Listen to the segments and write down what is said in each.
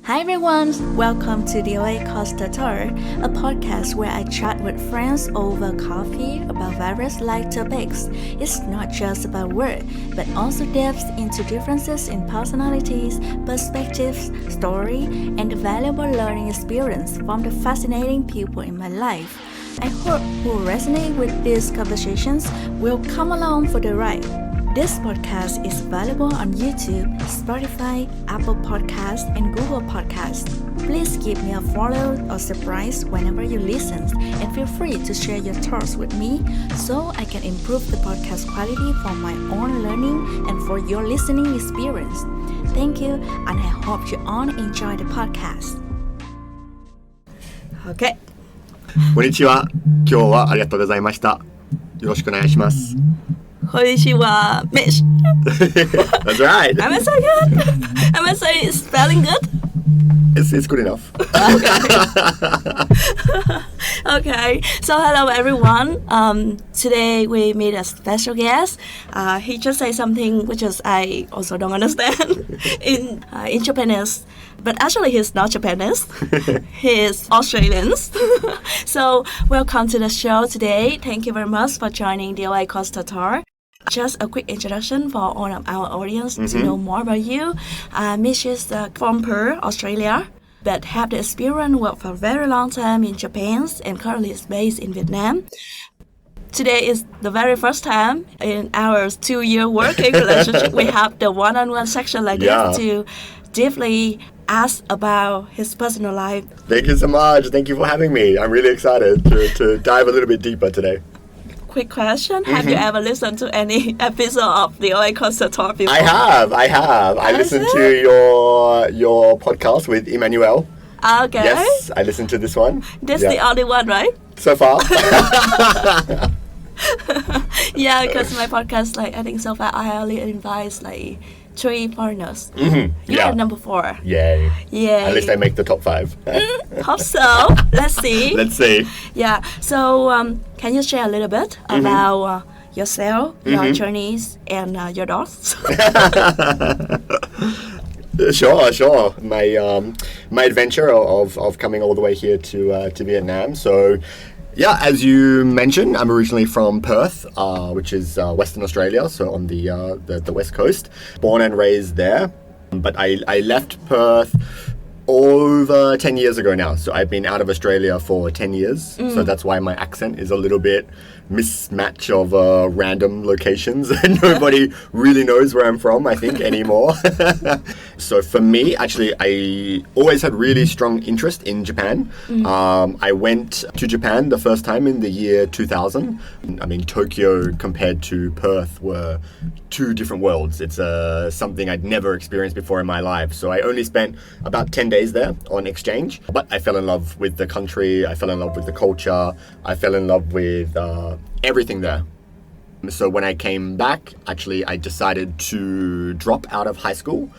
Hi everyone, welcome to the OA Costa Tour, a podcast where I chat with friends over coffee about various light topics. It's not just about work, but also delves into differences in personalities, perspectives, story, and the valuable learning experience from the fascinating people in my life. I hope who resonate with these conversations will come along for the ride. This podcast is available on YouTube, Spotify, Apple Podcasts, and Google Podcasts. Please give me a follow or subscribe whenever you listen, and feel free to share your thoughts with me so I can improve the podcast quality for my own learning and for your listening experience. Thank you, and I hope you all enjoy the podcast. Okay. こんにちは。今日はありがとうございました。よろしくお願いします。Konnichiwa, Mitch. That's right. Am I so good? Am I so spelling good? It's good enough. Okay. So hello everyone. Today we meet a special guest. He just said something which is I also don't understand in Japanese. But actually he's not Japanese. He's Australian. So welcome to the show today. Thank you very much for joining the OA Costa Tour. Just a quick introduction for all of our audience to know more about you. Mitch is from Perth, Australia, but have the experience worked for a very long time in Japan and currently is based in Vietnam. Today is the very first time in our 2-year working relationship we have the one-on-one section like this to deeply ask about his personal life. Thank you so much. Thank you for having me. I'm really excited to dive a little bit deeper today. Quick question. Have you ever listened to any episode of the OA Costa Tour before? I have. I listened to your podcast with Emmanuel. Okay. Yes, I listened to this one. This is the only one, right? So far. Yeah, because my podcast, I think so far I only invite 3 foreigners. You're number 4. Yay. Yeah. At least I make the top 5. Hope so. Let's see. Let's see. Yeah. So, can you share a little bit about yourself, your journeys, and your dogs? Sure. My adventure of coming all the way here to Vietnam. So, yeah, as you mentioned, I'm originally from Perth, which is Western Australia, so on the west coast. Born and raised there, but I left Perth over 10 years ago now. So I've been out of Australia for 10 years. So that's why my accent is a little bit mismatch of random locations. Nobody really knows where I'm from, I think, anymore. So for me, actually, I always had really strong interest in Japan. I went to Japan the first time in the year 2000. I mean, Tokyo compared to Perth were 2 different worlds. It's something I'd never experienced before in my life. So I only spent about 10 days there on exchange. But I fell in love with the country. I fell in love with the culture. I fell in love with everything there. So when I came back, actually, I decided to drop out of high school.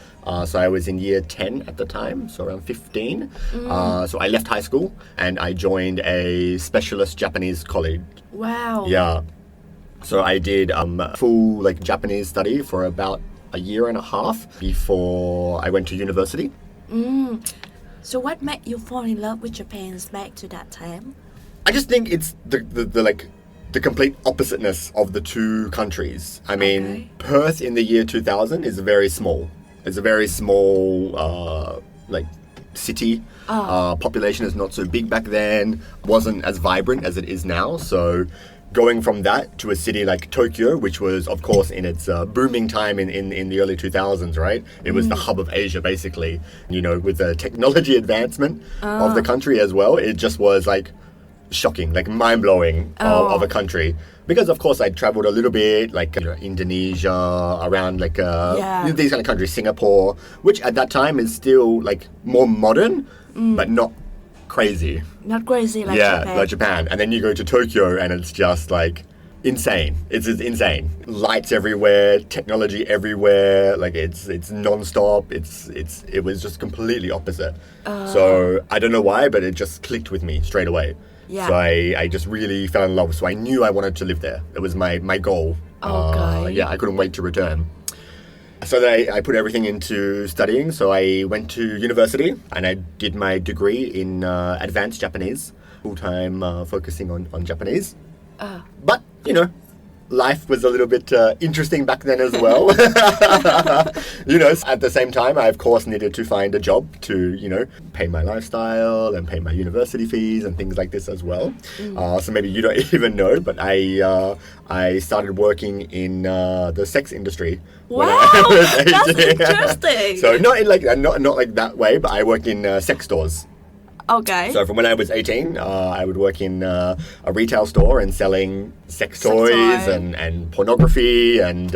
So I was in year 10 at the time, so around 15. So I left high school and I joined a specialist Japanese college. Wow. Yeah. So I did full Japanese study for about a year and a half before I went to university. So what made you fall in love with Japan back to that time? I just think it's the complete oppositeness of the 2 countries. I mean, Perth in the year 2000 is very small. It's a very small city. Population is not so big back then. Wasn't as vibrant as it is now. So going from that to a city like Tokyo, which was, of course, in its booming time in the early 2000s, right? It was the hub of Asia, basically. You know, with the technology advancement of the country as well, it just was shocking, mind-blowing of a country. Because, of course, I traveled a little bit, Indonesia, around these kind of countries, Singapore, which at that time is still more modern, but not crazy. Not crazy like Japan. Japan. Like Japan. And then you go to Tokyo and it's just insane. It's insane. Lights everywhere, technology everywhere. It's non-stop. It was just completely opposite. So I don't know why, but it just clicked with me straight away. Yeah. So I just really fell in love. So I knew I wanted to live there. It was my goal. Okay. I couldn't wait to return. So then I put everything into studying. So I went to university and I did my degree in advanced Japanese, full-time focusing on Japanese. But, you know, life was a little bit interesting back then as well. You know, at the same time, I of course needed to find a job to, you know, pay my lifestyle and pay my university fees and things like this as well. So maybe you don't even know, but I started working in the sex industry. Wow, when I was 18. that's interesting. So not in like not like that way, but I worked in sex stores. Okay. So from when I was 18, I would work in a retail store and selling sex toys and pornography and,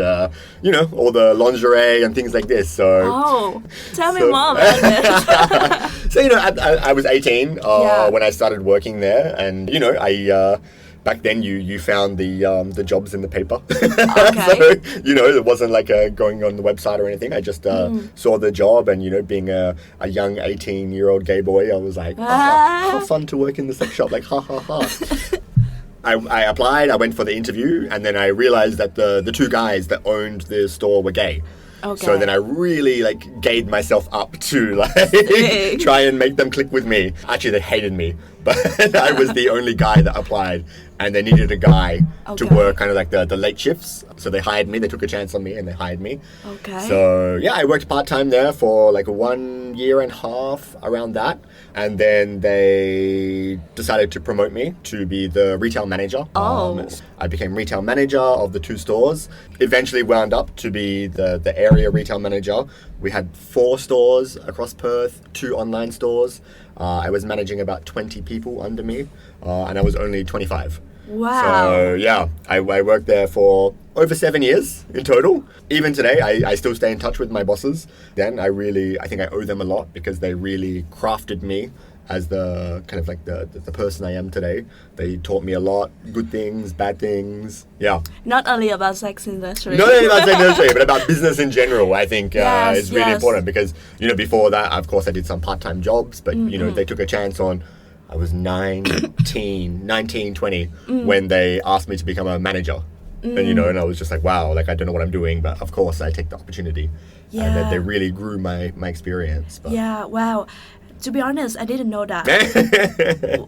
you know, all the lingerie and things like this. So, tell me more about this. So, you know, I was 18 when I started working there. And, you know, back then you found the jobs in the paper. Okay. So, you know, it wasn't like going on the website or anything. I just saw the job and, you know, being a young 18-year-old gay boy, I was like, how fun to work in the sex shop. Like, ha, ha, ha. I applied, I went for the interview, and then I realized that the two guys that owned the store were gay. Okay. So then I really like gayed myself up to like try and make them click with me. Actually, they hated me, but I was the only guy that applied, and they needed a guy to work kind of like the late shifts. So they hired me. They took a chance on me, and they hired me. Okay. So yeah, I worked part-time there for like 1.5 years around that, and then they decided to promote me to be the retail manager. I became retail manager of the two stores. Eventually wound up to be the area retail manager. We had 4 stores across Perth, 2 online stores. I was managing about 20 people under me, and I was only 25. Wow. So yeah, I worked there for over 7 years in total. Even today, I still stay in touch with my bosses. Then I think I owe them a lot because they really crafted me as the kind of like the person I am today. They taught me a lot, good things, bad things. Yeah. Not only about sex industry. Not only about sex industry, but about business in general. I think is really important because, you know, before that, of course, I did some part-time jobs, but, you know, they took a chance on, I was 19, 20 when they asked me to become a manager. And, you know, and I was just like, wow, like, I don't know what I'm doing, but of course I take the opportunity. Yeah. And they really grew my experience. But. Yeah, wow. To be honest, I didn't know that.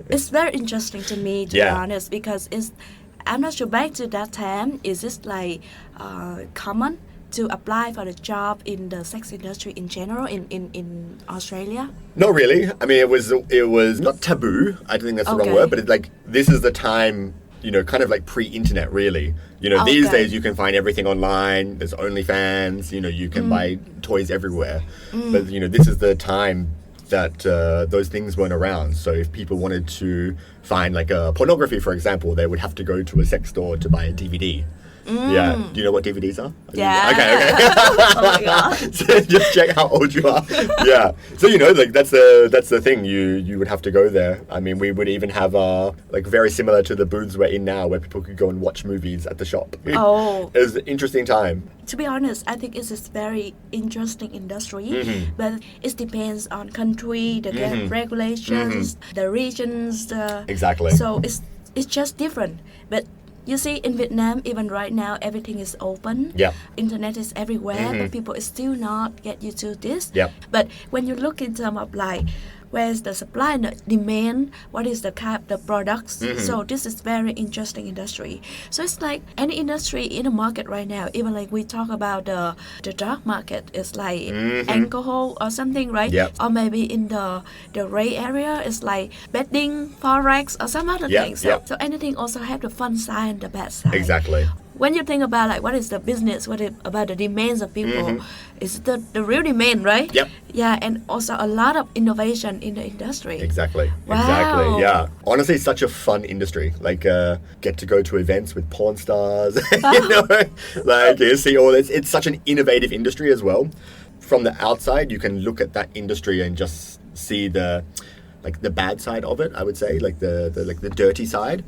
It's very interesting to me, to be honest, because I'm not sure back to that time, is it like common to apply for the job in the sex industry in general in Australia? Not really. I mean, it was not taboo. I don't think that's the wrong word, but it's like, this is the time, you know, kind of like pre-internet, really. You know, these days you can find everything online. There's OnlyFans. You know, you can buy toys everywhere. But, you know, this is the time that those things weren't around. So if people wanted to find like pornography, for example, they would have to go to a sex store to buy a DVD. Yeah. Do you know what DVDs are? Yeah. Okay. Oh my god. So just check how old you are. Yeah. So, you know, like that's the thing. You would have to go there. I mean, we would even have like very similar to the booths we're in now, where people could go and watch movies at the shop. Oh. It was an interesting time. To be honest, I think it's a very interesting industry, but it depends on country, the regulations, the regions. Exactly. So it's just different. But you see, in Vietnam, even right now, everything is open. Yeah. Internet is everywhere, but people is still not get used to this. Yeah. But when you look in terms of like, where's the supply and the demand, what is the type, the products. So this is very interesting industry. So it's like any industry in the market right now, even like we talk about the dark market, it's like alcohol or something, right? Yep. Or maybe in the gray area, it's like betting, forex, or some other things. So anything also have the fun side and the bad side. Exactly. When you think about like what is the business, about the demands of people, it's the real demand, right? Yep. Yeah, and also a lot of innovation in the industry. Exactly. Wow. Exactly. Yeah. Honestly, it's such a fun industry. Like, get to go to events with porn stars. You know, like you see all this. It's such an innovative industry as well. From the outside, you can look at that industry and just see the bad side of it. I would say, like the dirty side.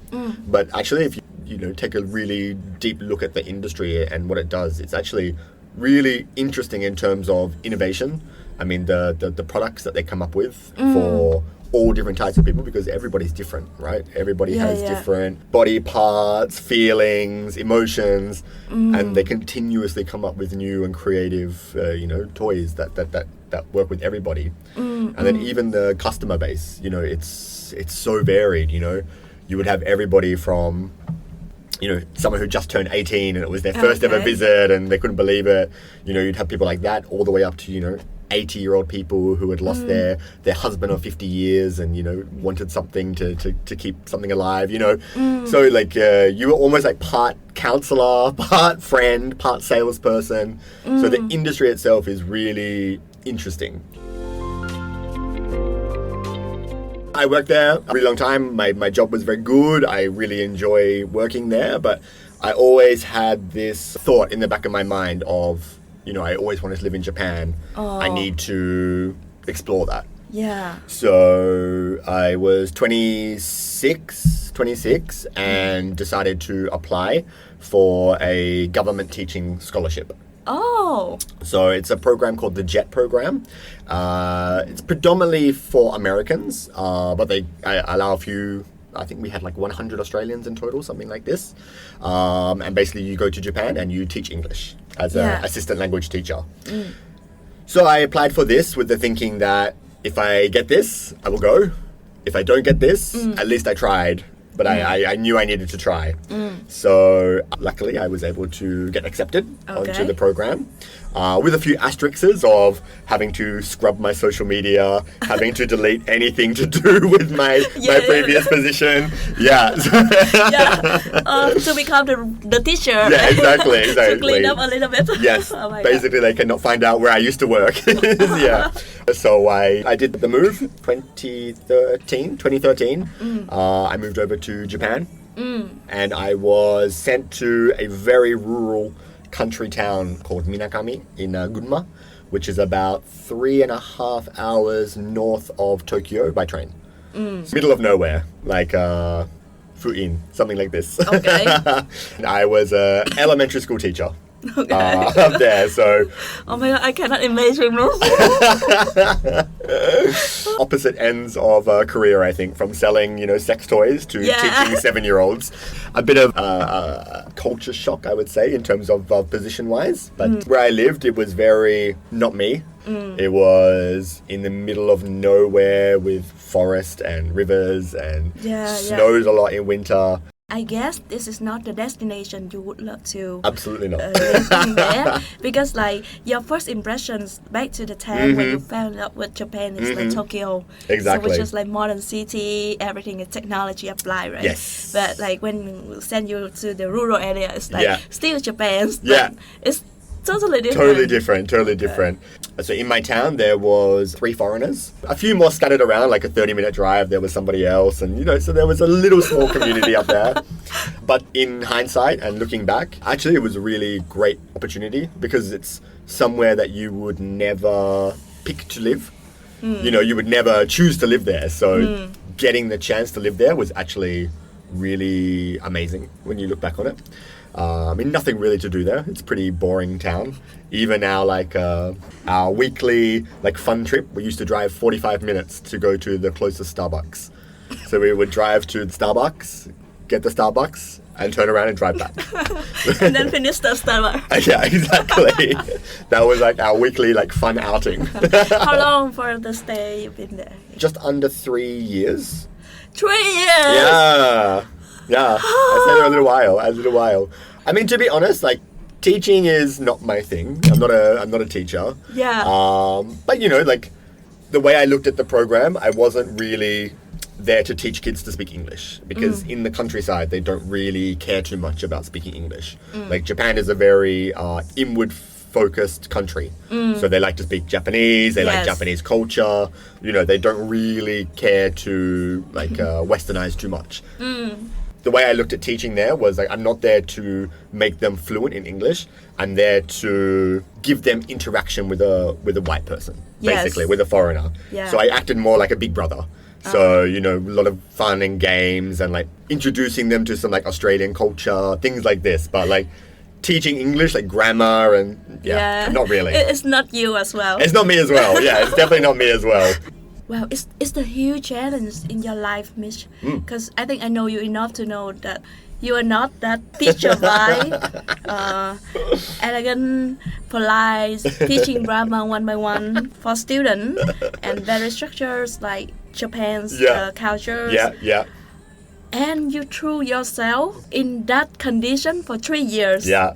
But actually, if you know, take a really deep look at the industry and what it does, it's actually really interesting in terms of innovation. I mean, the products that they come up with for all different types of people because everybody's different, right? Everybody has different body parts, feelings, emotions, and they continuously come up with new and creative, toys that work with everybody. And then even the customer base, it's so varied. You would have everybody from someone who just turned 18 and it was their first ever visit and they couldn't believe it. You'd have people like that all the way up to 80-year-old people who had lost their husband of 50 years and wanted something to keep something alive. So you were almost like part counselor, part friend, part salesperson. So the industry itself is really interesting. I worked there a really long time. My job was very good. I really enjoy working there, but I always had this thought in the back of my mind of, I always wanted to live in Japan. I need to explore that. Yeah. So I was 26 and decided to apply for a government teaching scholarship. Oh. So it's a program called the JET program. It's predominantly for Americans, but I allow a few. I think we had like 100 Australians in total, something like this. And basically you go to Japan and you teach English as an assistant language teacher. So I applied for this with the thinking that if I get this, I will go. If I don't get this, at least I tried. But I knew I needed to try. So luckily I was able to get accepted onto the program with a few asterisks of having to scrub my social media, having to delete anything to do with my previous position. To become the teacher. Yeah, exactly. To clean up a little bit. Yes. Basically, they cannot find out where I used to work. So I did the move 2013. I moved over to Japan. And I was sent to a very rural country town called Minakami in Gunma, which is about 3.5 hours north of Tokyo by train. Middle of nowhere, like Fuin, something like this. I was an elementary school teacher. Up there, so oh my god, I cannot imagine. Opposite ends of a career, I think, from selling sex toys to teaching 7-year-olds. A bit of culture shock, I would say, in terms of position wise, but where I lived, it was very not me. It was in the middle of nowhere with forest and rivers and snows a lot in winter. I guess this is not the destination you would love to. Absolutely not. Live in there, because like your first impressions back to the time when you fell in love with Japan is like Tokyo. Exactly. So which is like modern city, everything is technology applied, right? Yes. But like when we send you to the rural area, it's like still Japan. But it's totally different. Totally different. So in my town, there was 3 foreigners. A few more scattered around, like a 30-minute drive, there was somebody else. And, so there was a little small community up there. But in hindsight and looking back, actually it was a really great opportunity because it's somewhere that you would never pick to live. You would never choose to live there. So getting the chance to live there was actually really amazing when you look back on it. Nothing really to do there. It's a pretty boring town. Even our weekly fun trip, we used to drive 45 minutes to go to the closest Starbucks. So we would drive to the Starbucks, get the Starbucks, and turn around and drive back. And then finish the Starbucks. Yeah, exactly. That was our weekly fun outing. How long for the stay you've been there? Just under 3 years. 3 years? Yeah. I stayed there a little while. I mean, to be honest, teaching is not my thing. I'm not a teacher. Yeah. But the way I looked at the program, I wasn't really there to teach kids to speak English because in the countryside they don't really care too much about speaking English. Japan is a very inward focused country. So they like to speak Japanese, they like Japanese culture. They don't really care to westernize too much. The way I looked at teaching there was I'm not there to make them fluent in English. I'm there to give them interaction with a white person, basically, with a foreigner. Yeah. So I acted more like a big brother. So, a lot of fun and games and introducing them to some Australian culture, things like this. But teaching English, grammar and not really. It's not you as well. It's not me as well. Yeah, it's definitely not me as well. Wow, it's a huge challenge in your life, Mitch. Because I think I know you enough to know that you are not that teacher vibe, elegant, polite, teaching grammar one by one for students, and very structures like Japan's cultures. Yeah. And you threw yourself in that condition for 3 years. Yeah.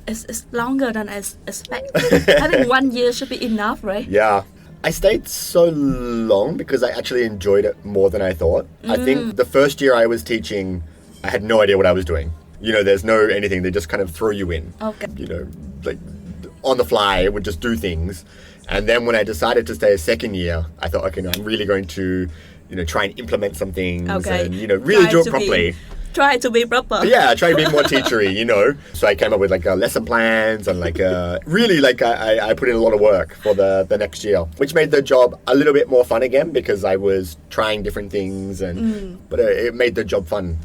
It's longer than I expect. I think 1 year should be enough, right? Yeah. I stayed so long because I actually enjoyed it more than I thought. I think the first year I was teaching, I had no idea what I was doing. You know, there's no anything. They just kind of throw you in. Okay. You know, like on the fly, would just do things. And then when I decided to stay a second year, I thought, okay, no, I'm really going to, you know, try and implement some things and, you know, really do it properly. Try to be proper. Yeah, try to be more teachery, you know. So I came up with like lesson plans and like really like I put in a lot of work for the next year, which made the job a little bit more fun again because I was trying different things but it made the job fun.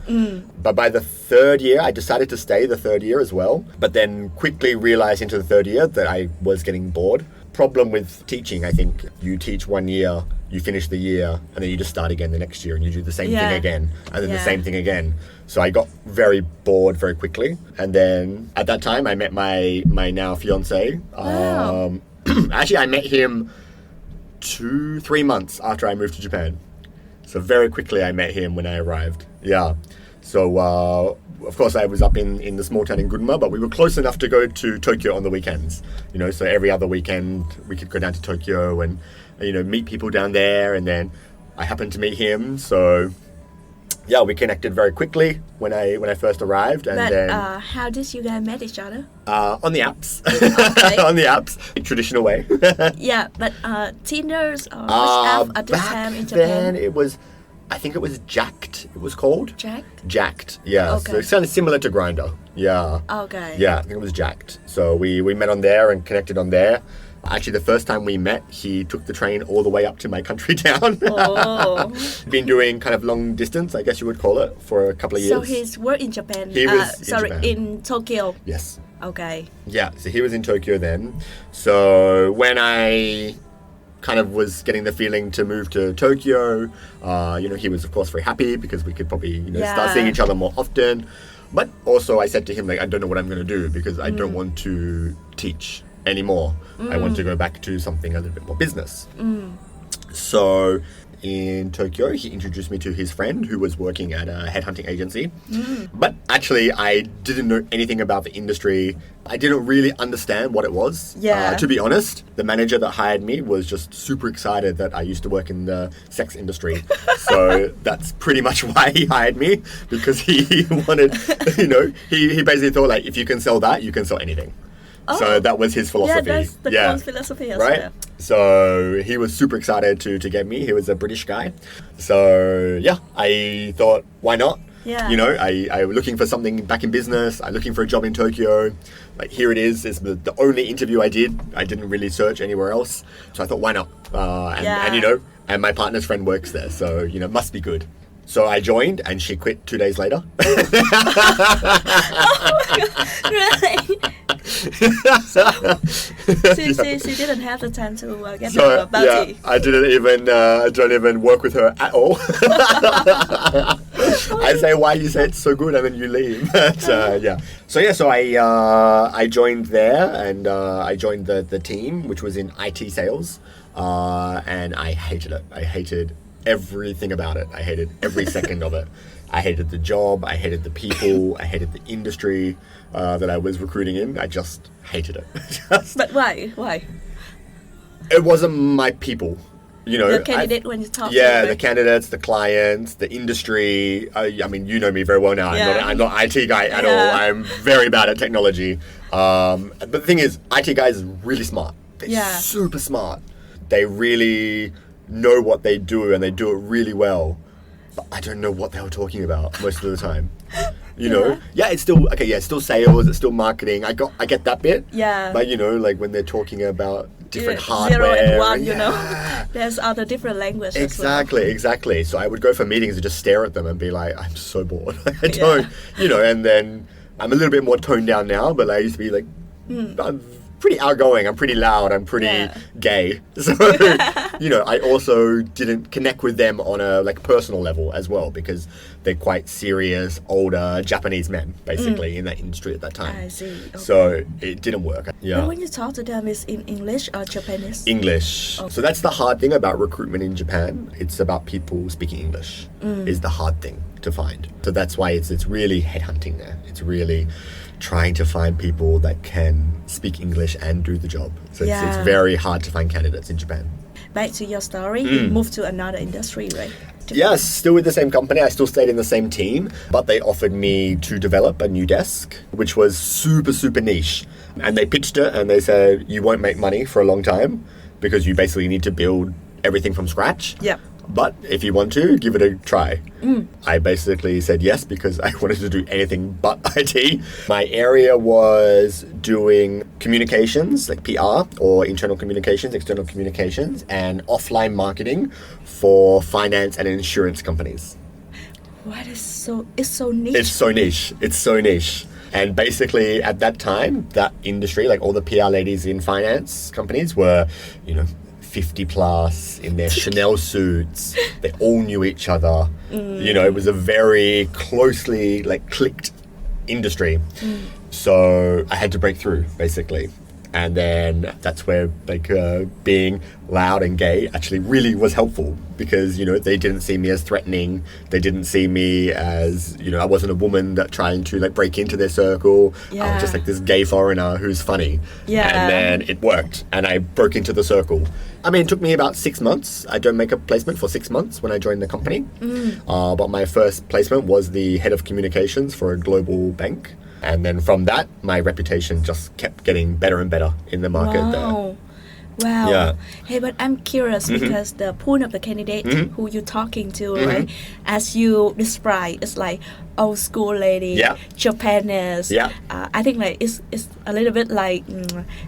But by the third year, I decided to stay the third year as well, but then quickly realized into the third year that I was getting bored. Problem with teaching, I think you teach 1 year, you finish the year, and then you just start again the next year and you do the same thing again and then the same thing again. So I got very bored very quickly. And then at that time I met my now fiance. Wow. Actually I met him 2-3 months after I moved to Japan. So very quickly I met him when I arrived. Yeah. So of course I was up in the small town in Gunma, but we were close enough to go to Tokyo on the weekends. You know, so every other weekend we could go down to Tokyo and, you know, meet people down there. And then I happened to meet him. So yeah, we connected very quickly when I first arrived. And then how did you guys meet each other? On the apps. Okay. On the apps, traditional way. Yeah, but Tinder's or which app at this time in Japan? Then it was, I think it was Jacked. It was called Jacked. Yeah, Okay. so it sounded similar to Grindr. Yeah. Okay. Yeah, I think it was Jacked. So we met on there and connected on there. Actually, the first time we met, he took the train all the way up to my country town. Oh. Been doing kind of long distance, I guess you would call it, for a couple of years. So he's worked in Japan. He was in Japan. In Tokyo. Yes. Okay. Yeah, so he was in Tokyo then. So when I kind of was getting the feeling to move to Tokyo, you know, he was of course very happy because we could probably, you know, start seeing each other more often. But also I said to him, like, I don't know what I'm going to do because I don't want to teach anymore. I want to go back to something a little bit more business. So in Tokyo, he introduced me to his friend who was working at a headhunting agency. But actually, I didn't know anything about the industry. I didn't really understand what it was. Yeah. To be honest, the manager that hired me was just super excited that I used to work in the sex industry. So that's pretty much why he hired me, because he wanted, you know, he basically thought like, if you can sell that, you can sell anything. So that was his philosophy. Yeah, that's the core philosophy as right? well. So he was super excited to get me. He was a British guy. So yeah, I thought, why not? Yeah. You know, I was looking for something back in business. I'm looking for a job in Tokyo. Like, here it is. It's the only interview I did. I didn't really search anywhere else. So I thought, why not? And you know, and my partner's friend works there. So, you know, it must be good. So I joined and she quit 2 days later. Really? She didn't have the time to get her body. Yeah, I don't even work with her at all. I say, why you say it's so good, and then you leave. But, yeah. So I joined there, and I joined the team, which was in IT sales, and I hated it. I hated everything about it. I hated every second of it. I hated the job. I hated the people. I hated the industry that I was recruiting in. I just hated it. But why? Why? It wasn't my people. You know, the candidate when you talk to yeah, them. the candidates, the clients, the industry. I mean, you know me very well now. I'm not an IT guy at all. I'm very bad at technology. But the thing is, IT guys are really smart. They're super smart. They really know what they do, and they do it really well. But I don't know what they were talking about most of the time. You know? Yeah, it's still it's still sales, it's still marketing. I get that bit. Yeah. But you know, like when they're talking about different hardware. 0 and 1, you know. There's other different languages Exactly. So I would go for meetings and just stare at them and be like, I'm so bored. I don't, you know, and then I'm a little bit more toned down now, but I used to be like, I'm pretty outgoing, I'm pretty loud, I'm pretty gay. So I also didn't connect with them on a like personal level as well because they're quite serious, older Japanese men, basically, in that industry at that time. I see. Okay. So it didn't work. Yeah. But when you talk to them, is in English or Japanese? English. Okay. So that's the hard thing about recruitment in Japan. It's about people speaking English is the hard thing to find. So that's why it's really headhunting there. It's really trying to find people that can speak English and do the job. So it's very hard to find candidates in Japan. Back to your story, you moved to another industry, right? Yes, still with the same company. I still stayed in the same team, but they offered me to develop a new desk, which was super, super niche. And they pitched it and they said, you won't make money for a long time because you basically need to build everything from scratch. Yep. But if you want to, give it a try. I basically said yes because I wanted to do anything but IT. My area was doing communications, like PR or internal communications, external communications, and offline marketing for finance and insurance companies. What is it's so niche? It's so niche. And basically at that time, that industry, like all the PR ladies in finance companies were, 50 plus in their Chanel suits. They all knew each other. It was a very closely clicked industry. So I had to break through basically. And then that's where being loud and gay actually really was helpful because, they didn't see me as threatening. They didn't see me as, I wasn't a woman that trying to break into their circle. I was just this gay foreigner who's funny. Yeah. And then it worked and I broke into the circle. I mean, it took me about 6 months. I don't make a placement for 6 months when I joined the company. But my first placement was the head of communications for a global bank. And then from that, my reputation just kept getting better and better in the market. Wow. Wow. Yeah. Hey, but I'm curious because the pool of the candidate who you're talking to, right? As you describe, it's like old school lady, Japanese. Yeah. I think it's a little bit like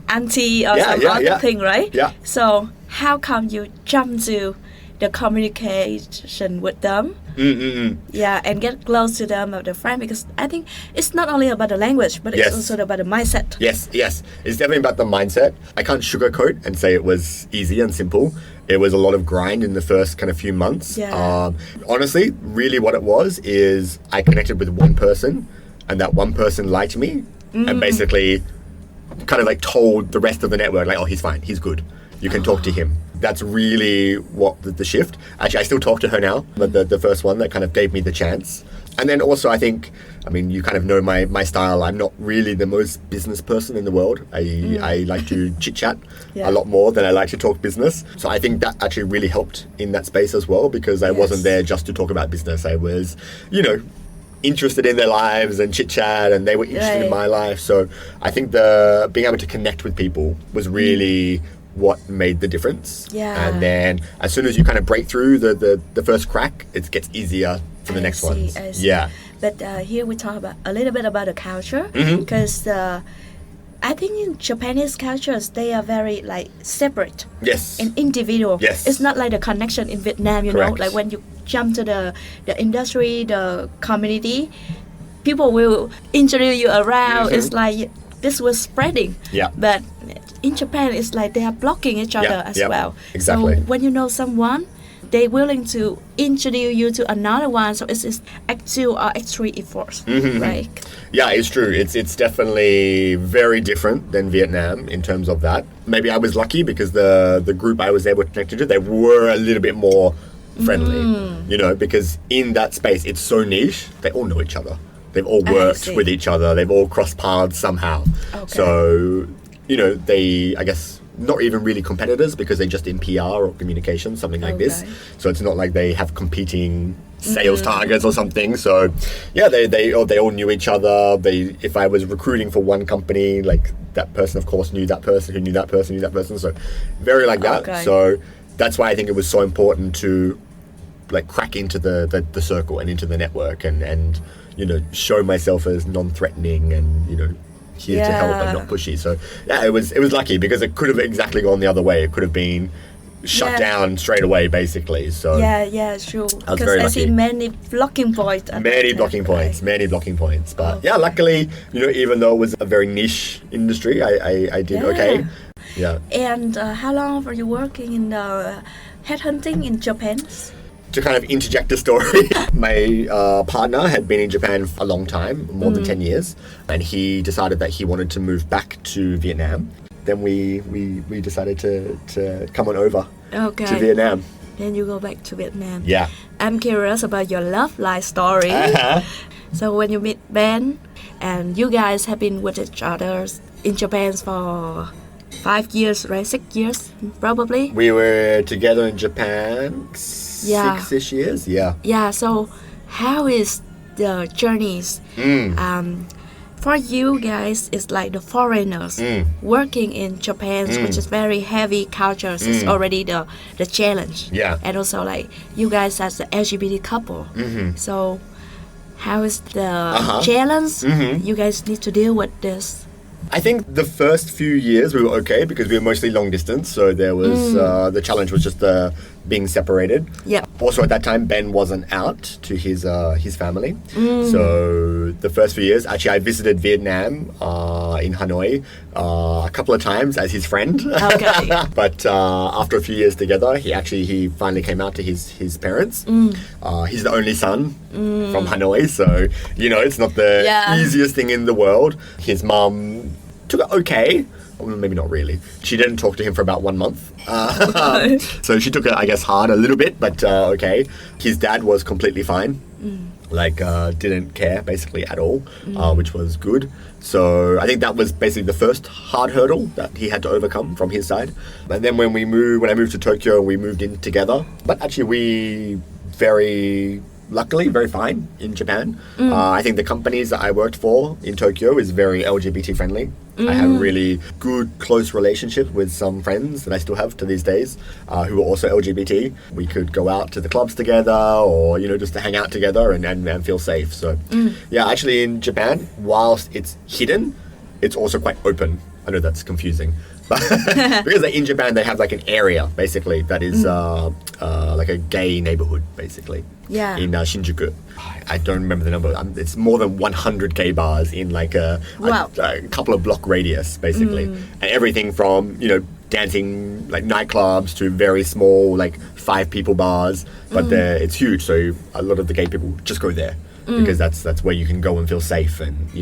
auntie or some other thing, right? Yeah. So how come you jump to the communication with them? Yeah, and get close to them, of the friend, because I think it's not only about the language, but it's also about the mindset. Yes, it's definitely about the mindset. I can't sugarcoat and say it was easy and simple. It was a lot of grind in the first kind of few months. Yeah. Honestly, really what it was is I connected with one person and that one person liked me and basically kind of told the rest of the network, oh, he's fine, he's good. You can talk to him. That's really what the shift. Actually, I still talk to her now, but the first one that kind of gave me the chance. And then also I think, you kind of know my style. I'm not really the most business person in the world. I like to chit-chat a lot more than I like to talk business. So I think that actually really helped in that space as well because I wasn't there just to talk about business. I was, interested in their lives and chit-chat and they were interested in my life. So I think being able to connect with people was really what made the difference. Yeah. And then as soon as you kind of break through the first crack, it gets easier for the next ones. I see. Yeah. But here we talk about a little bit about the culture because I think in Japanese cultures they are very separate. Yes. And individual. Yes. It's not like the connection in Vietnam, you Correct. know, when you jump to the industry, the community, people will introduce you around. It's like this was spreading. Yeah. But in Japan, it's like they are blocking each other as well. Exactly. So when you know someone, they're willing to introduce you to another one. So it's X2 or X3 efforts, right? Yeah, it's true. It's definitely very different than Vietnam in terms of that. Maybe I was lucky because the group I was able to connect to, they were a little bit more friendly, because in that space, it's so niche, they all know each other. They've all worked with each other. They've all crossed paths somehow. Okay. So, they, I guess, not even really competitors because they're just in PR or communication, something like this. So it's not like they have competing sales targets or something. So, yeah, they all knew each other. If I was recruiting for one company, that person, of course, knew that person who knew that person knew that person. So very like that. Okay. So that's why I think it was so important to crack into the circle and into the network and show myself as non-threatening and here to help and not pushy. So yeah, it was lucky because it could have exactly gone the other way. It could have been shut down straight away, basically. So sure. Because I see many blocking points. Many blocking points. But luckily, even though it was a very niche industry, I did okay. Yeah. And how long were you working in headhunting in Japan? To kind of interject a story, my partner had been in Japan for a long time, more than 10 years, and he decided that he wanted to move back to Vietnam. Then we decided to come on over to Vietnam. Then you go back to Vietnam. Yeah. I'm curious about your love life story. So when you meet Ben, and you guys have been with each other in Japan for 5 years, right? 6 years, probably. We were together in Japan 6-ish years. Yeah. Yeah. So how is the journeys? For you guys, it's like the foreigners working in Japan, which is very heavy cultures, is already the challenge. Yeah. And also like you guys as the LGBT couple. So how is the challenge? You guys need to deal with this. I think the first few years we were okay because we were mostly long distance, so there was the challenge was just being separated. Yeah. Also at that time Ben wasn't out to his family, so the first few years actually I visited Vietnam in Hanoi a couple of times as his friend. Okay. But after a few years together, he finally came out to his parents. He's the only son from Hanoi, so it's not the easiest thing in the world. His mom took it okay. Well, maybe not really. She didn't talk to him for about 1 month. So she took it, I guess, hard a little bit, but okay. His dad was completely fine. Didn't care basically at all, which was good. So I think that was basically the first hard hurdle that he had to overcome from his side. And then when I moved to Tokyo, we moved in together. But actually we luckily very fine in Japan. I think the companies that I worked for in Tokyo is very LGBT friendly. I have a really good, close relationship with some friends that I still have to these days who are also LGBT. We could go out to the clubs together or, just to hang out together and feel safe. So, actually in Japan, whilst it's hidden, it's also quite open. I know that's confusing. But because in Japan, they have like an area, basically, that is like a gay neighborhood, basically. Yeah. In Shinjuku. I don't remember the number. It's more than 100 gay bars in like a couple of block radius, basically. And everything from, dancing like nightclubs to very small like 5 people bars. But it's huge, so a lot of the gay people just go there because that's where you can go and feel safe and,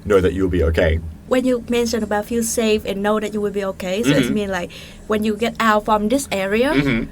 know that you'll be okay. When you mention about feel safe and know that you will be okay, so it means like when you get out from this area,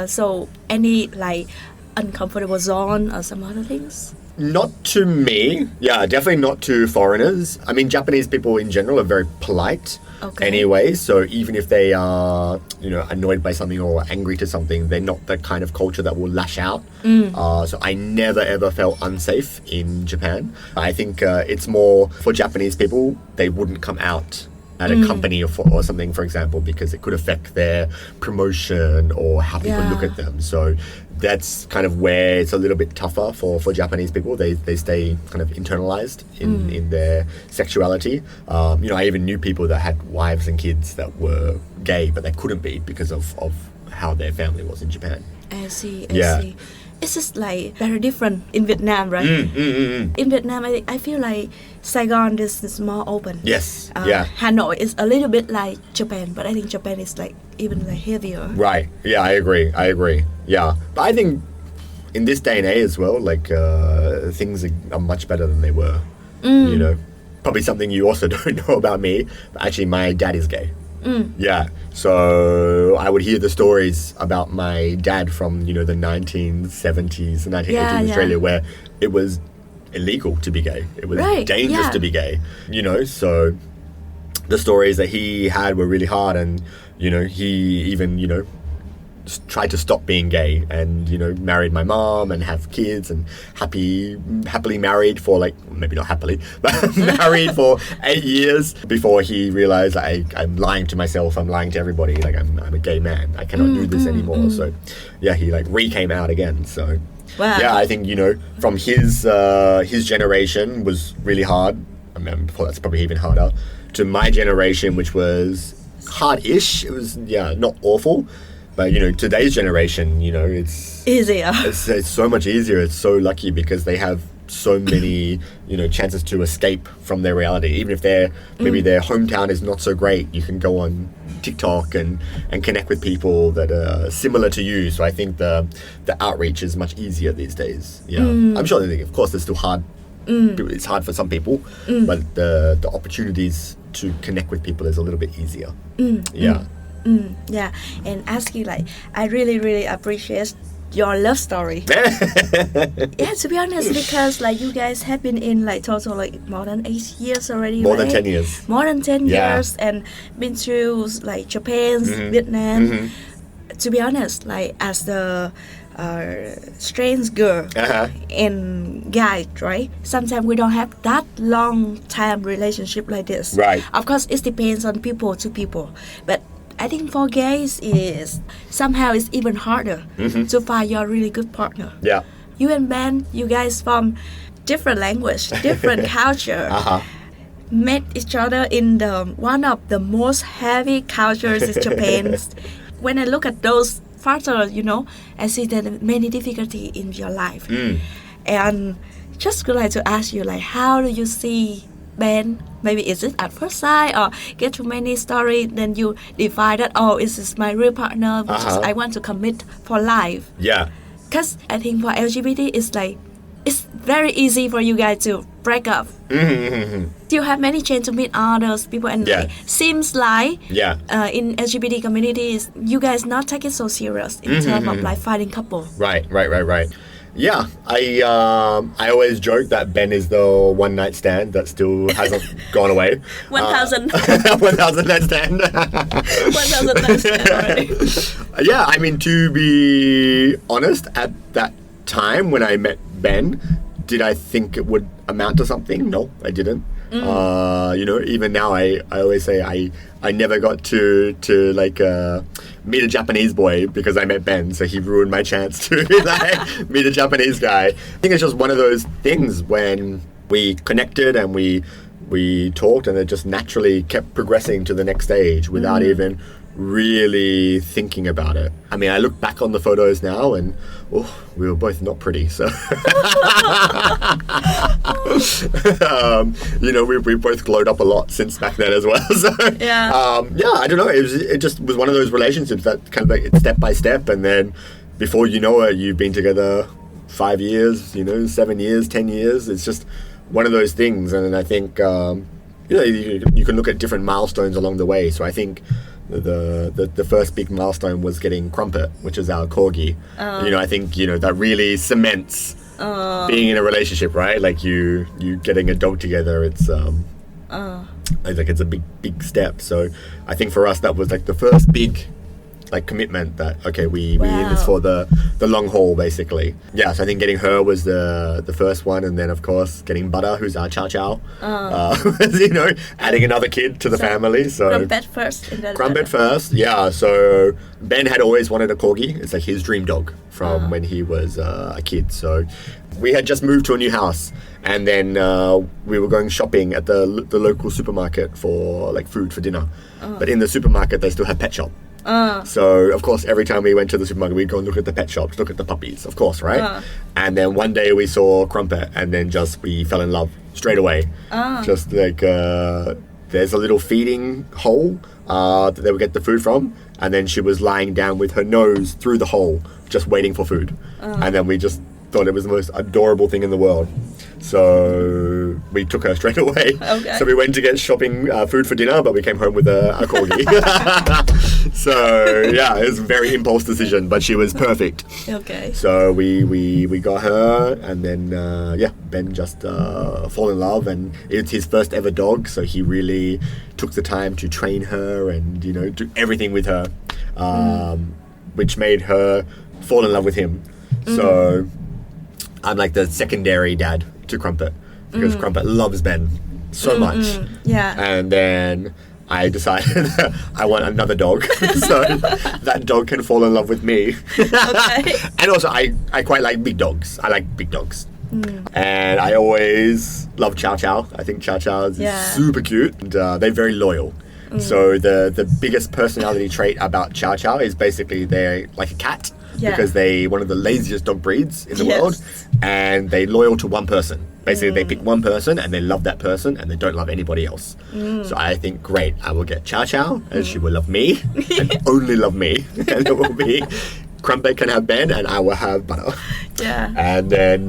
so any like uncomfortable zone or some other things? Not to me. Yeah, definitely not to foreigners. I mean, Japanese people in general are very polite anyway, so even if they are, annoyed by something or angry to something, they're not the kind of culture that will lash out. So I never ever felt unsafe in Japan. I think it's more for Japanese people, they wouldn't come out at a company or something, for example, because it could affect their promotion or how people look at them. So that's kind of where it's a little bit tougher for Japanese people. They stay kind of internalized in their sexuality. I even knew people that had wives and kids that were gay, but they couldn't be because of how their family was in Japan. I see. It's just like very different in Vietnam, right? In Vietnam, I feel like Saigon is more open. Yes. Hanoi is a little bit like Japan, but I think Japan is like even like heavier. Right. Yeah, I agree. Yeah, but I think in this day and age as well, like things are much better than they were. Probably something you also don't know about me, but actually my dad is gay. Yeah, so I would hear the stories about my dad from, the 1970s, 1980s Australia, where it was illegal to be gay. It was dangerous to be gay, so the stories that he had were really hard and, he even, tried to stop being gay and, married my mom and have kids and happily married for like, maybe not happily, but married for 8 years before he realized I'm lying to myself, I'm lying to everybody, like I'm a gay man, I cannot do this anymore. So yeah, he like came out again. So yeah, I think, from his generation was really hard. I mean, before that's probably even harder to my generation, which was hard-ish. It was, not awful. But, today's generation, it's easier. It's so much easier. It's so lucky because they have so many, chances to escape from their reality. Even if maybe their hometown is not so great, you can go on TikTok and connect with people that are similar to you. So I think the outreach is much easier these days. Yeah, I'm sure that, of course, it's still hard. It's hard for some people, but the opportunities to connect with people is a little bit easier. Yeah. Yeah, and ask you like, I really appreciate your love story. Yeah, to be honest, because like you guys have been in like total like more than 8 years already. More right? than 10 years. More than 10 years, and been through like Japan, Vietnam. To be honest, like as the strange girl and guy, right? Sometimes we don't have that long time relationship like this. Right. Of course, it depends on people to people, but I think for gays is somehow it's even harder to find your really good partner. Yeah. You and Ben, you guys from different language, different culture, met each other in the one of the most heavy cultures in Japan. When I look at those factors, you know, I see that many difficulty in your life, and just would like to ask you, like, how do you see Ben? Maybe is it at first sight, or get too many stories, then you decide that, oh, this is my real partner, which is I want to commit for life. Yeah. Because I think for LGBT, it's like, it's very easy for you guys to break up. You have many chance to meet others people, and like, seems like in LGBT communities, you guys not take it so serious in terms of like finding couple. Right. Yeah, I always joke that Ben is the one night stand that still hasn't gone away. 1,000. 1,000 night stand. 1,000 night stand already. Yeah, I mean, to be honest, at that time when I met Ben, did I think it would amount to something? No, I didn't. You know, even now I always say I never got to like meet a Japanese boy because I met Ben, so he ruined my chance to like meet a Japanese guy. I think it's just one of those things when we connected and we talked, and it just naturally kept progressing to the next stage without even really thinking about it. I mean, I look back on the photos now and we were both not pretty, so you know, we both glowed up a lot since back then as well. So I don't know, it just was one of those relationships that kind of like step by step, and then before you know it, you've been together 5 years, you know, 7 years, 10 years. It's just one of those things. And I think you know, you can look at different milestones along the way. So I think the first big milestone was getting Crumpet, which is our corgi. You know, I think, you know, that really cements being in a relationship, right? Like you getting a dog together. It's like it's a big step. So I think for us that was like the first big like commitment that okay, we in this for the long haul basically. Yeah, so I think getting her was the first one, and then of course getting Butter, who's our chow chow. You know, adding another kid to the family. So Crumpet first. Crumpet first, yeah. So Ben had always wanted a corgi. It's like his dream dog from when he was a kid. So we had just moved to a new house, and then we were going shopping at the local supermarket for like food for dinner. But in the supermarket they still had pet shop. So of course every time we went to the supermarket we'd go and look at the pet shops, look at the puppies, of course, right? And then one day we saw Crumpet, and then just we fell in love straight away. Just like there's a little feeding hole that they would get the food from, and then she was lying down with her nose through the hole just waiting for food. And then we just thought it was the most adorable thing in the world. So we took her straight away. Okay. So we went to get shopping food for dinner, but we came home with a corgi. So yeah, it was a very impulse decision, but she was perfect. Okay. So we got her, and then Ben just fall in love, and it's his first ever dog, so he really took the time to train her and, you know, do everything with her, which made her fall in love with him. So I'm like the secondary dad to Crumpet, because Crumpet loves Ben so much. Yeah. And then I decided I want another dog so that dog can fall in love with me. Okay. And also I quite like big dogs. I like big dogs. And I always love Chow Chow. I think Chow Chow is super cute, and they're very loyal. So the biggest personality trait about Chow Chow is basically they're like a cat. Because they one of the laziest dog breeds in the world, and they're loyal to one person. Basically, they pick one person and they love that person and they don't love anybody else. So I think, great, I will get Chow Chow and she will love me and only love me. And it will be Crumpet can have Ben and I will have Butter. Yeah. And then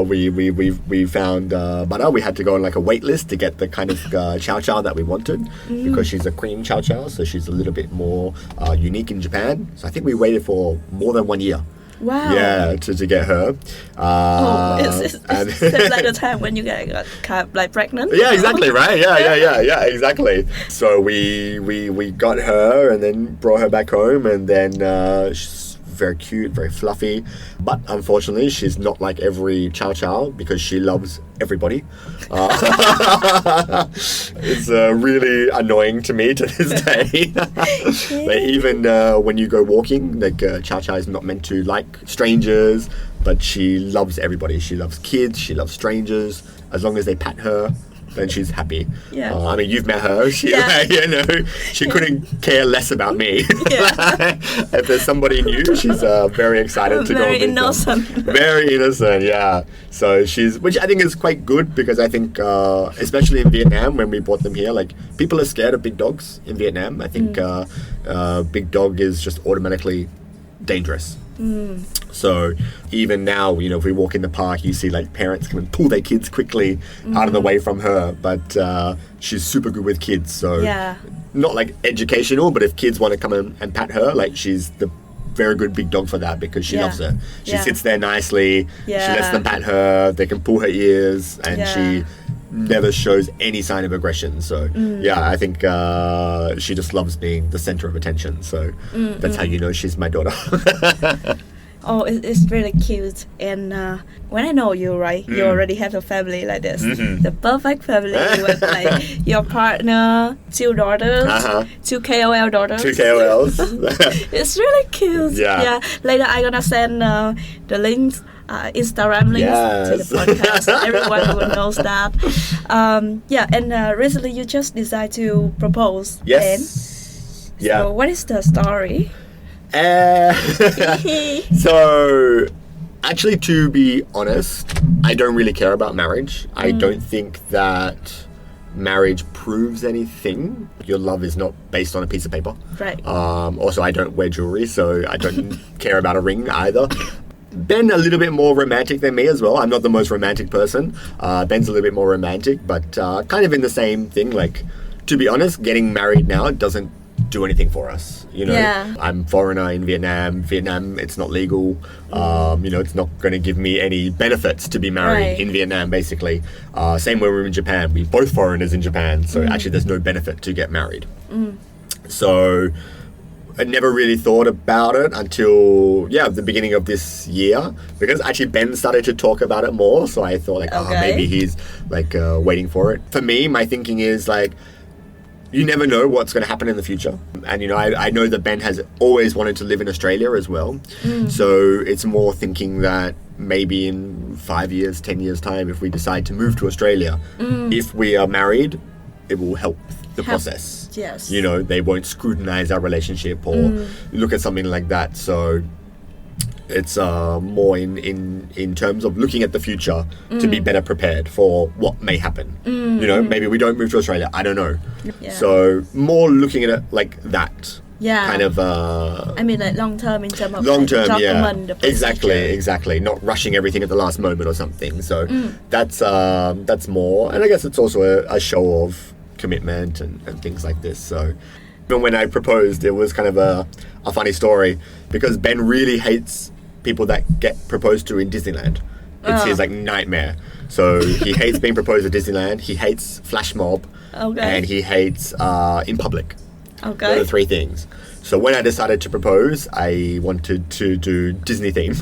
we found Butter. We had to go on like a wait list to get the kind of Chow Chow that we wanted because she's a cream Chow Chow, so she's a little bit more unique in Japan. So I think we waited for more than 1 year. Wow. Yeah, to get her. It's like the time when you get like pregnant. Yeah, exactly, right? Yeah, exactly. So we got her and then brought her back home, and then she's very cute, very fluffy. But unfortunately, she's not like every Chow Chow because she loves everybody. It's really annoying to me to this day. Like, even when you go walking, like Chow Chow is not meant to like strangers, but she loves everybody. She loves kids, she loves strangers. As long as they pat her, then she's happy. Yeah. I mean, you've met her. She, she couldn't care less about me. Yeah. If there's somebody new, she's very excited to go. Very innocent. Very innocent, yeah. So which I think is quite good because I think, especially in Vietnam, when we brought them here, like people are scared of big dogs in Vietnam. I think big dog is just automatically dangerous. So even now, if we walk in the park, you see like parents come and pull their kids quickly out of the way from her. But she's super good with kids, so not like educational, but if kids want to come and pat her, like she's the very good big dog for that because she loves her. She sits there nicely. She lets them pat her. They can pull her ears, and she never shows any sign of aggression. So I think she just loves being the center of attention. So that's how you know she's my daughter. Oh, it's really cute. And when I know you, right, you already have a family like this. The perfect family with like your partner, 2 daughters, 2 KOL daughters. 2 KOLs. It's really cute. Yeah. Later, I'm gonna send the links. Instagram links to the podcast. Everyone will knows that. And recently you just decided to propose. Yes. Ben. So what is the story? So, actually, to be honest, I don't really care about marriage. I don't think that marriage proves anything. Your love is not based on a piece of paper. Right. Also, I don't wear jewelry, so I don't care about a ring either. Ben a little bit more romantic than me as well. I'm not the most romantic person. Ben's a little bit more romantic, but kind of in the same thing. Like, to be honest, getting married now doesn't do anything for us. I'm foreigner in Vietnam. Vietnam, it's not legal. It's not going to give me any benefits to be married in Vietnam, basically. Same when we're in Japan. We're both foreigners in Japan, so actually there's no benefit to get married. So I never really thought about it until the beginning of this year, because actually Ben started to talk about it more. So I thought maybe he's like waiting for it. For me, my thinking is like, you never know what's going to happen in the future. And, I know that Ben has always wanted to live in Australia as well. So it's more thinking that maybe in 5 years, 10 years time, if we decide to move to Australia, if we are married, it will help the process. Yes. They won't scrutinize our relationship or look at something like that. So it's more in terms of looking at the future to be better prepared for what may happen. Maybe we don't move to Australia. I don't know. Yeah. So more looking at it like that. Yeah. Kind of. I mean, like long term in terms of document the exactly. Not rushing everything at the last moment or something. So that's more, and I guess it's also a show of commitment and things like this. So. When I proposed, it was kind of a funny story because Ben really hates people that get proposed to in Disneyland. It's his like nightmare. So he hates being proposed at Disneyland. He hates flash mob, and he hates in public. Okay, those are the 3 things. So when I decided to propose, I wanted to do Disney theme.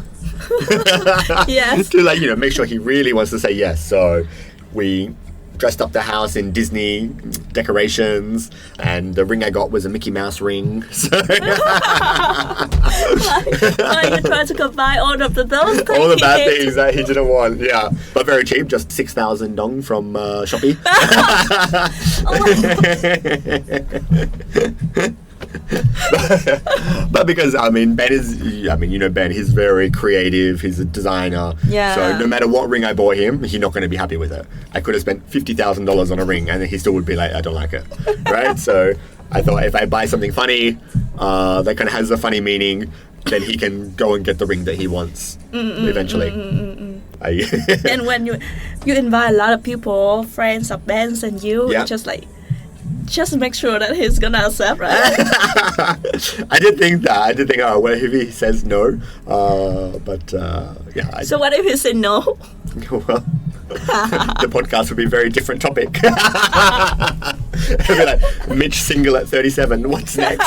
Yes. To make sure he really wants to say yes. So we dressed up the house in Disney decorations, and the ring I got was a Mickey Mouse ring. So you tried to combine all of those things. All the bad things that he didn't want, but very cheap, just 6,000 dong from Shopee. But because, I mean, Ben is, I mean, you know Ben, he's very creative, he's a designer. Yeah. So no matter what ring I bought him, he's not going to be happy with it. I could have spent $50,000 on a ring and he still would be like, I don't like it. Right? So I thought if I buy something funny, that kind of has a funny meaning, then he can go and get the ring that he wants eventually. And when you invite a lot of people, friends of Ben's and you, Yeah. it's just make sure that he's gonna accept, right? I did think that. I did think, oh, well, if he says no, but yeah. So what if he say no? Well, the podcast would be a very different topic. It'd be like, Mitch single at 37, what's next?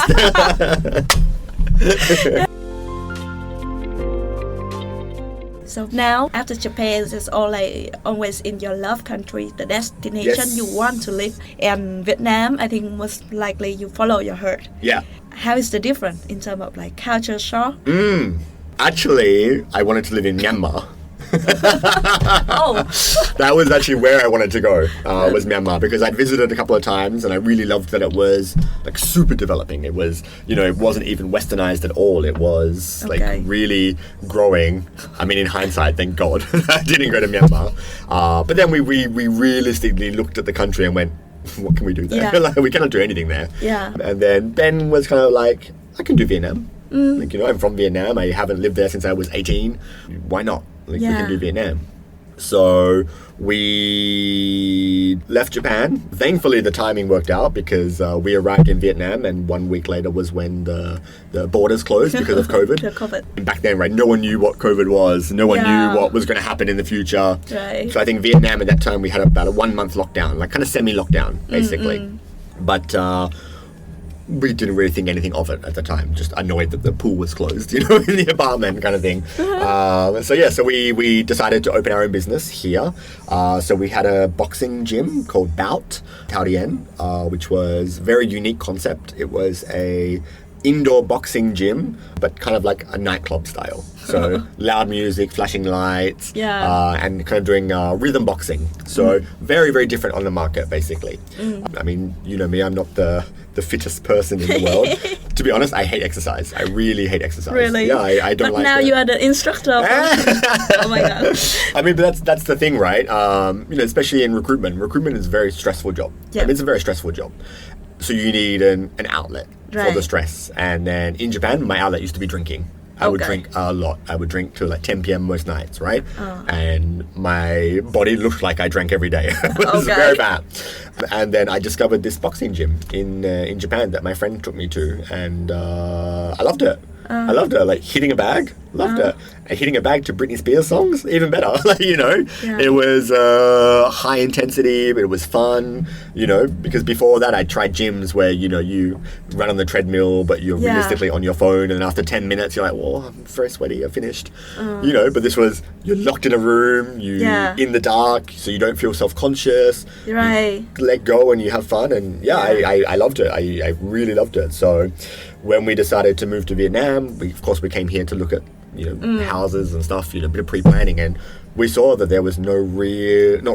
So now, after Japan, it's all like always in your love country, the destination Yes. you want to live. And Vietnam, I think most likely you follow your heart. Yeah. How is the difference in terms of like culture shock? Actually, I wanted to live in Myanmar. Oh, That was actually where I wanted to go, was Myanmar, because I'd visited a couple of times and I really loved that it was like super developing. It was, you know, it wasn't even westernized at all. It was Okay. like really growing. I mean, in hindsight, thank God I didn't go to Myanmar. But then we realistically looked at the country and went, what can we do there? Yeah. Like, we cannot do anything there. Yeah. And then Ben was kind of like, I can do Vietnam. Like, you know, I'm from Vietnam. I haven't lived there since I was 18. Why not? Like, we Yeah. can do Vietnam. So we left Japan. Thankfully, the timing worked out because we arrived in Vietnam, and 1 week later was when the borders closed because of COVID. the COVID. And back then, right, no one knew what COVID was. No one Yeah. knew what was going to happen in the future. Right. So I think Vietnam at that time, we had about a 1 month lockdown, like kind of semi-lockdown, basically. But we didn't really think anything of it at the time. Just annoyed that the pool was closed, you know, in the apartment kind of thing. So we decided to open our own business here. So we had a boxing gym called Bout, Tao Dien, which was a very unique concept. It was a indoor boxing gym, but kind of like a nightclub style. So loud music, flashing lights, Yeah. and kind of doing rhythm boxing. So very, very different on the market, basically. I mean, you know me, I'm not the fittest person in the world. To be honest, I hate exercise. I really hate exercise. Really? Yeah, I don't But like now it. you are the instructor. Oh my god. I mean, but that's the thing, right? You know, especially in recruitment. Recruitment is a very stressful job. Yeah. I mean, it's a very stressful job. So you need an outlet for Right. the stress. And then in Japan, my outlet used to be drinking. I would Okay. drink a lot. I would drink till like 10 p.m. most nights, right? Oh. And my body looked like I drank every day. It was Okay. very bad. And then I discovered this boxing gym in Japan that my friend took me to, and I loved it. I loved it. Like hitting a bag, loved it. And hitting a bag to Britney Spears songs, even better. Like, you know, Yeah. it was high intensity, but it was fun. You know, because before that I tried gyms where, you know, you run on the treadmill, but you're Yeah. realistically on your phone, and after 10 minutes you're like, well, I'm very sweaty, I finished. You know, but this was, you're locked in a room, you Yeah. in the dark, so you don't feel self-conscious. Right. Let go and you have fun, and I loved it. I really loved it. So when we decided to move to Vietnam, we came here to look at, you know, houses and stuff, you know, a bit of pre-planning, and we saw that there was not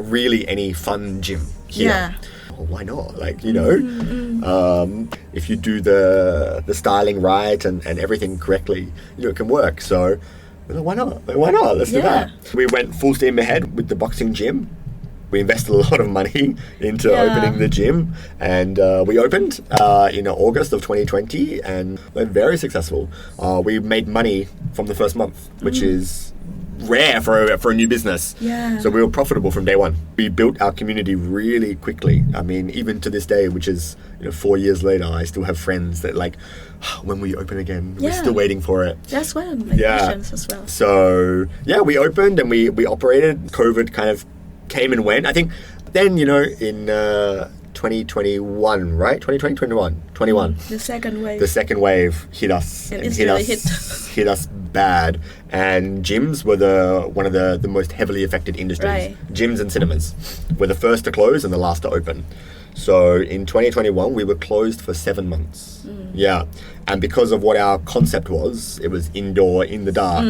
really any fun gym here. Yeah. Well, why not? Like, you know, if you do the styling right and everything correctly, you know, it can work. So we're like, why not? Like, why not? Let's do Yeah. that. We went full steam ahead with the boxing gym. We invested a lot of money into Yeah. opening the gym, and we opened in August of 2020, and we're very successful. We made money from the first month, which is rare for a new business. Yeah. So we were profitable from day one. We built our community really quickly. I mean, even to this day, which is, you know, 4 years later, I still have friends that like, when will you open again? We're Yeah. still waiting for it. That's one of my questions as well. So yeah, we opened and we operated. COVID kind of came and went. I think then, you know, in 2021, right? 2021. The second wave. The second wave hit us. And it's hit really us hit us bad. And gyms were one of the most heavily affected industries. Right. Gyms and cinemas were the first to close and the last to open. So in 2021, we were closed for 7 months. Yeah. And because of what our concept was, it was indoor, in the dark.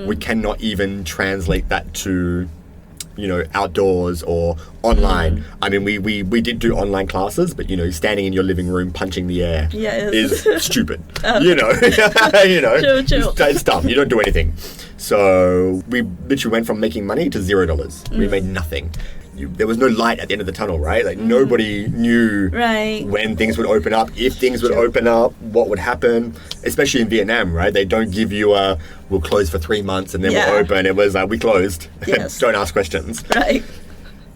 We cannot even translate that to outdoors or online. I mean, we did do online classes, but standing in your living room punching the air is stupid. True. It's dumb. You don't do anything. So we literally went from making money to $0. We made nothing. There was no light at the end of the tunnel, right? Like nobody knew when things would open up, if things would open up, what would happen, especially in Vietnam, right? They don't give you we'll close for 3 months and then we'll open. It was like, we closed. Yes. Don't ask questions. Right.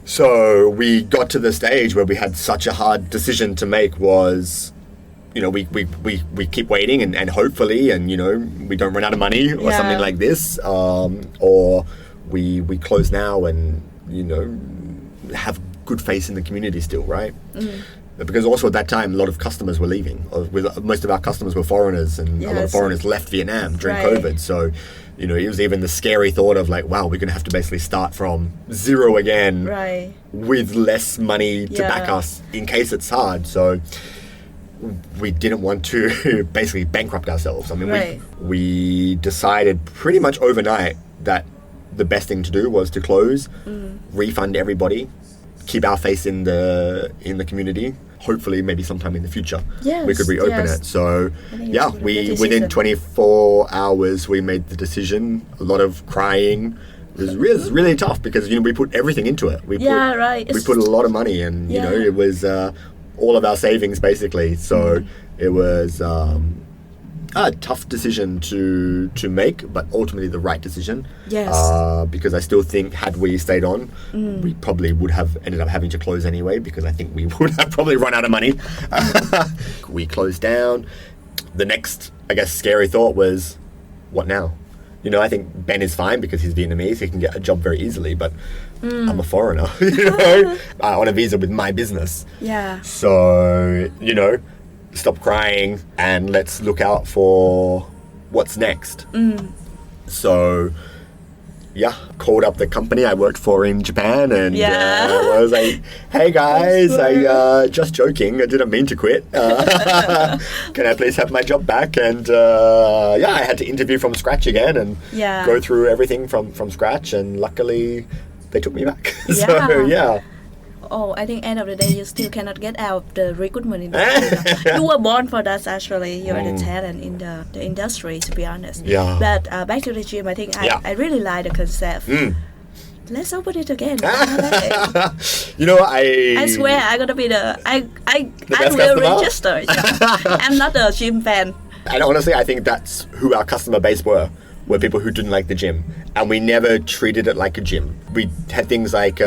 So we got to the stage where we had such a hard decision to make was, we keep waiting and hopefully, and, we don't run out of money or something like this, or we close now and, have good faith in the community still, right? Because also at that time, a lot of customers were leaving. Most of our customers were foreigners, and a lot of foreigners left Vietnam during COVID. So, it was even the scary thought of like, wow, we're going to have to basically start from zero again with less money to back us in case it's hard. So we didn't want to basically bankrupt ourselves. I mean, we decided pretty much overnight that the best thing to do was to close, refund everybody, keep our face in the community. Hopefully, maybe sometime in the future, we could reopen it. So, within 24 hours, we made the decision. A lot of crying. It was really tough because we put everything into it. We put a lot of money, and it was all of our savings basically. So it was a tough decision to make, but ultimately the right decision. Yes. Because I still think had we stayed on, we probably would have ended up having to close anyway, because I think we would have probably run out of money. We closed down. The next, I guess, scary thought was, what now? I think Ben is fine because he's Vietnamese. He can get a job very easily, but I'm a foreigner, on a visa with my business. Yeah. So, stop crying and let's look out for what's next. So, called up the company I worked for in Japan, and I was like, hey guys, just joking, I didn't mean to quit. Can I please have my job back? And I had to interview from scratch again and go through everything from scratch, and luckily they took me back. So Oh, I think end of the day you still cannot get out the recruitment industry. You were born for that actually. You're the talent in the industry, to be honest. Yeah. But back to the gym, I think I really like the concept. Let's open it again. I swear I'm gonna be I will register. I'm not a gym fan. And honestly, I think that's who our customer base were people who didn't like the gym, and we never treated it like a gym. We had things like.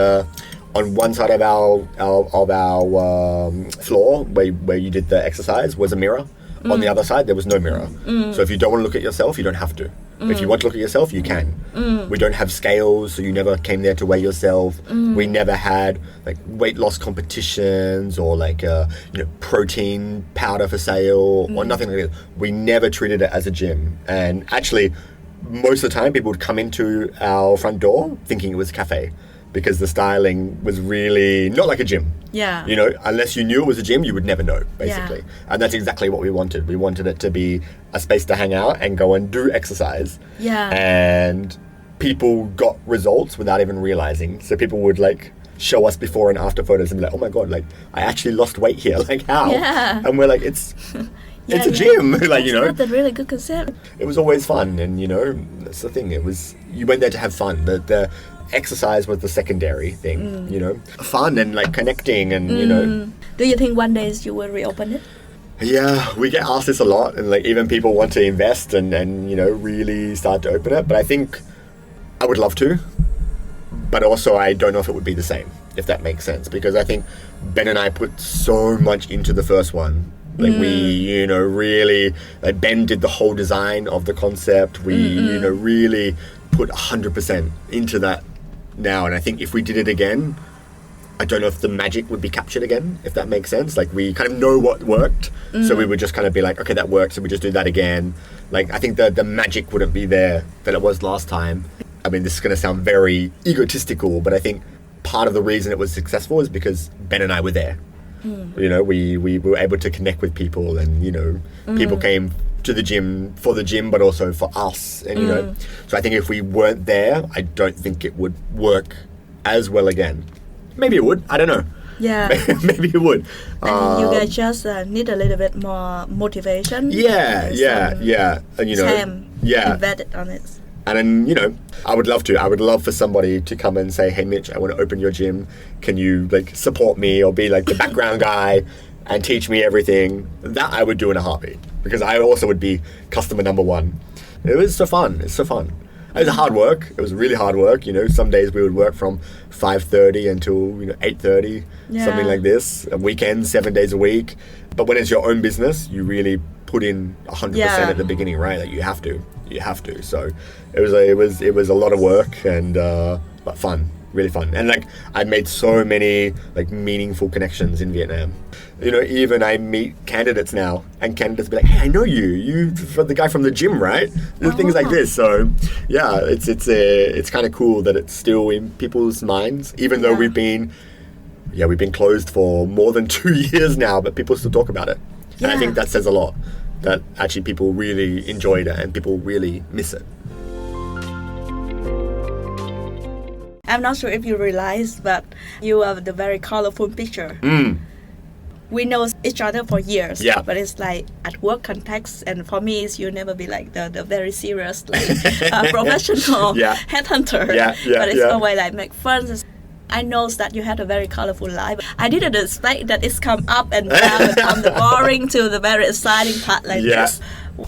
On one side of our floor where you did the exercise was a mirror. On the other side there was no mirror. So if you don't want to look at yourself, you don't have to. If you want to look at yourself, you can. We don't have scales, so you never came there to weigh yourself. We never had like weight loss competitions or like protein powder for sale or nothing like that. We never treated it as a gym. And actually most of the time people would come into our front door thinking it was a cafe, because the styling was really not like a gym. Yeah. Unless you knew it was a gym, you would never know, basically. Yeah. And that's exactly what we wanted. We wanted it to be a space to hang out and go and do exercise. Yeah. And people got results without even realizing. So people would like show us before and after photos and be like, oh my God, like I actually lost weight here. Like how? Yeah. And we're like, it's a gym. Like, That's a really good concept. It was always fun, and that's the thing. You went there to have fun. The exercise was the secondary thing, fun and like connecting, and Do you think one day you will reopen it? Yeah, we get asked this a lot, and like even people want to invest and really start to open it. But I think I would love to, but also I don't know if it would be the same, if that makes sense, because I think Ben and I put so much into the first one. Like we, really, like Ben did the whole design of the concept. We, really put 100% into that now. And I think if we did it again, I don't know if the magic would be captured again, if that makes sense. Like we kind of know what worked. So we would just kind of be like, okay, that worked. So we just do that again. Like I think the magic wouldn't be there that it was last time. I mean, this is going to sound very egotistical, but I think part of the reason it was successful is because Ben and I were there. We were able to connect with people, and people came to the gym for the gym, but also for us, and so I think if we weren't there, I don't think it would work as well again. Maybe it would. I don't know. Yeah. Maybe it would. And you guys just need a little bit more motivation. Yeah. And, time embedded on it. And then, I would love to. I would love for somebody to come and say, hey, Mitch, I want to open your gym. Can you, support me or be, the background guy and teach me everything? That I would do in a heartbeat, because I also would be customer number one. It was so fun. It's so fun. It was hard work. It was really hard work. Some days we would work from 5:30 until 8:30, something like this. Weekends, 7 days a week. But when it's your own business, you really put in 100% at the beginning, right? You have to. So it was a lot of work and but fun, really fun. And I made so many meaningful connections in Vietnam. Even I meet candidates now, and candidates be like, hey, I know you the guy from the gym, right? Things like this. So yeah, it's kind of cool that it's still in people's minds, even though we've been closed for more than 2 years now, but people still talk about it. And I think that says a lot, that actually people really enjoyed it and people really miss it. I'm not sure if you realize, but you have the very colorful picture. We know each other for years, but it's at work context, and for me, you never be the very serious professional headhunter. But it's always make fun. I know that you had a very colorful life. I didn't expect that it's come up and down from the boring to the very exciting part this.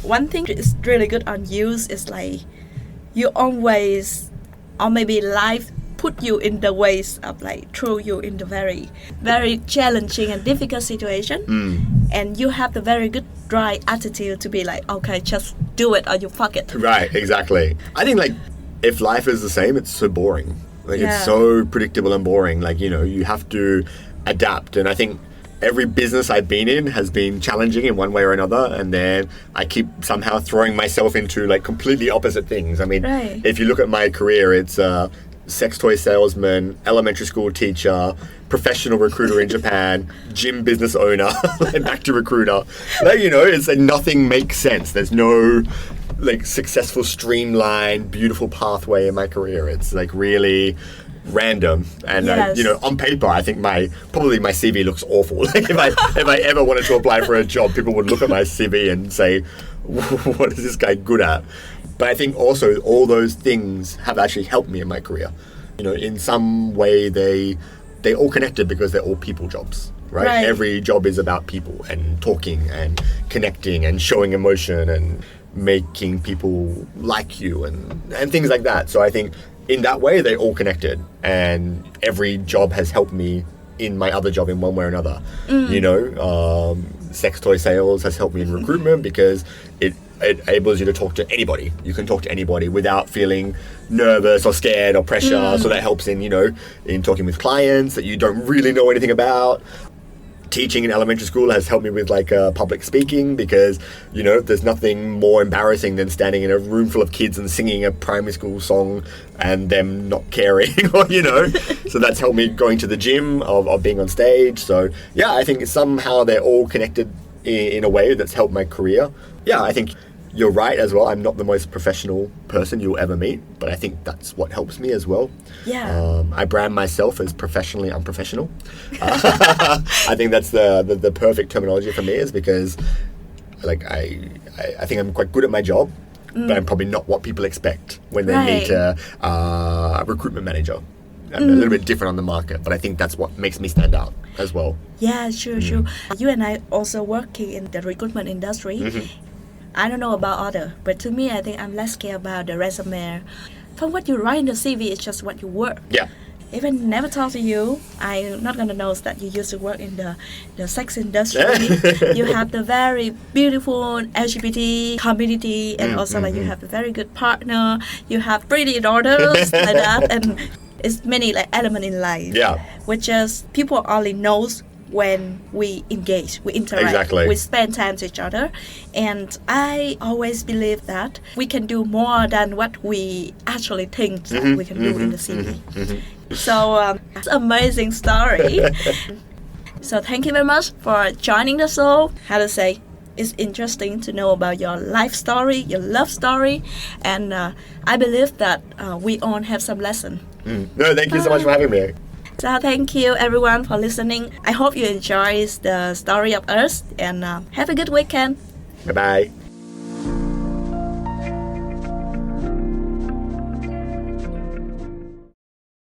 One thing is really good on you is you always, or maybe life put you in the ways of throw you in the very, very challenging and difficult situation. And you have the very good dry attitude to be okay, just do it or you fuck it. Right, exactly. I think if life is the same, it's so boring. It's so predictable and boring. You have to adapt. And I think every business I've been in has been challenging in one way or another. And then I keep somehow throwing myself into completely opposite things. I mean, if you look at my career, it's sex toy salesman, elementary school teacher, professional recruiter in Japan, gym business owner, and back to recruiter. It's nothing makes sense. There's no successful, streamlined, beautiful pathway in my career. It's really random. And on paper, I think probably my CV looks awful. If I ever wanted to apply for a job, people would look at my CV and say, what is this guy good at? But I think also all those things have actually helped me in my career. In some way they all connected because they're all people jobs, right? Every job is about people and talking and connecting and showing emotion and making people like you and things like that. So I think in that way they all connected, and every job has helped me in my other job in one way or another. Sex toy sales has helped me in recruitment because it enables you to talk to anybody. You can talk to anybody without feeling nervous or scared or pressure. So that helps in talking with clients that you don't really know anything about. Teaching in elementary school has helped me with public speaking, because there's nothing more embarrassing than standing in a room full of kids and singing a primary school song and them not caring, or so that's helped me going to the gym, of being on stage. So I think somehow they're all connected in a way that's helped my career. I think you're right as well. I'm not the most professional person you'll ever meet, but I think that's what helps me as well. I brand myself as professionally unprofessional. I think that's the perfect terminology for me, is because I think I'm quite good at my job, but I'm probably not what people expect when they meet a recruitment manager. I'm a little bit different on the market, but I think that's what makes me stand out as well. Yeah, sure. You and I also working in the recruitment industry. I don't know about other, but to me, I think I'm less scared about the resume. From what you write in the CV, it's just what you work. Even never talk to you, I'm not gonna know that you used to work in the sex industry. You have the very beautiful LGBT community, and also you have a very good partner. You have pretty daughters like that, and it's many element in life. Which is people only knows when we engage, we interact, we spend time with each other. And I always believe that we can do more than what we actually think that we can do in the CV. So it's an amazing story. So thank you very much for joining the show. How to say? it's interesting to know about your life story, your love story, and I believe that we all have some lesson. No, thank you so much for having me. So thank you everyone for listening. I hope you enjoy the story of us, and have a good weekend. Bye bye.